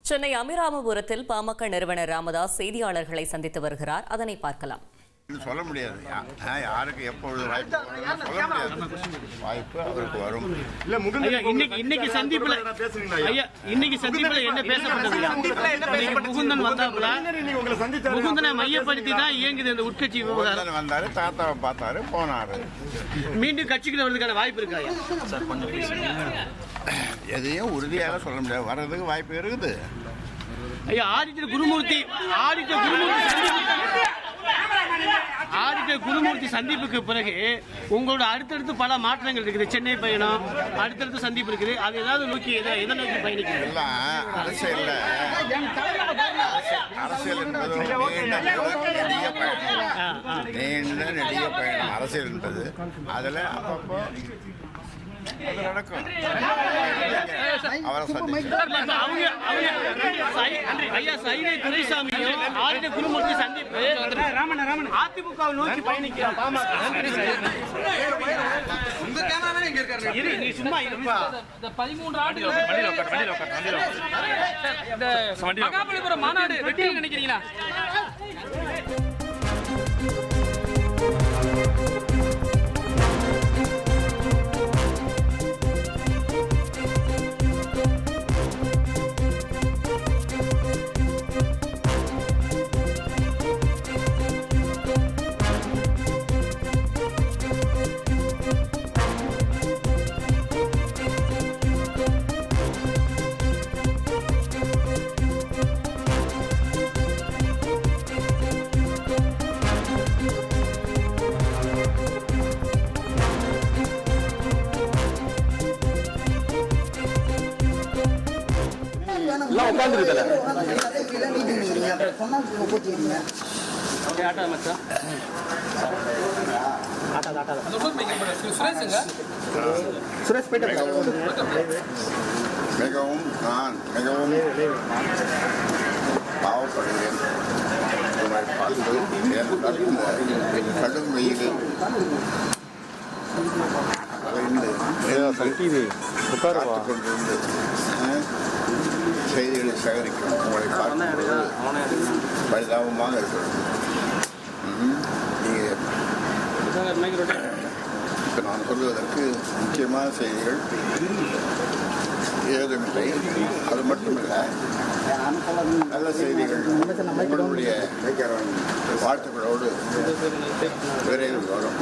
சென்னை அமிராமபுரத்தில் பாமக நிறுவனர் ராமதாஸ் செய்தியாளர்களை சந்தித்து வருகிறார். அதனை பார்க்கலாம். சொல்ல முடியாது யாருக்கு எப்பொழுது வாய்ப்பு சொல்ல முடியாது. வாய்ப்பு அவருக்கு வரும். இன்னைக்கு சந்திப்புல என்ன பேசப்பட்டது? முகுந்தன் வந்தாப்புல முகுந்தனை மையப்படுத்தி தான் இயங்குது இந்த உட்கட்சி விவகாரம். வந்தாரு, தாத்தாவை பார்த்தாரு, போனாரு. மீண்டும் கட்சிக்கு வருவதற்கான வாய்ப்பு இருக்கா? எதையும் உறுதியாக சொல்ல முடியாது. வர்றதுக்கு வாய்ப்பு இருக்குது. ஐயா, ஆதித்ய குருமூர்த்தி சந்திப்புக்கு பிறகு உங்களோட அடுத்தடுத்து பல மாற்றங்கள் இருக்குது. சென்னை பயணம், அடுத்தடுத்து சந்திப்பு இருக்குது. அது ஏதாவது நோக்கி எதை நோக்கி பயணிக்கிறீங்க? அரசியல் என்பது நீண்ட நெடிய பயணம். அரசியல் என்பது அதுல அப்பப்போ நடக்கும். அவரை துரைசாமியும் ஆதித்ய குருமூர்த்தி சந்திப்பு அதிமுக நோக்கி பயணிக்கிறார். நீ சும்மா 13 ஆண்டுகள் மகாபலிபுரம் மாநாடு வெற்றி நினைக்கிறீங்களா? மிகவும் பாவப்படுகிறேன். கடும் வெயில் கொண்டிருந்து செய்திகளை சேகரிக்கும் உங்களை பார்க்கும்போது பரிதாபமாக இருக்கிறது. இப்போ நான் சொல்வதற்கு முக்கியமான செய்திகள் ஏதுமில்லை. அது மட்டுமில்லை, நல்ல செய்திகள் உங்களுடைய வாழ்த்துக்களோடு விரைவில் வரும்.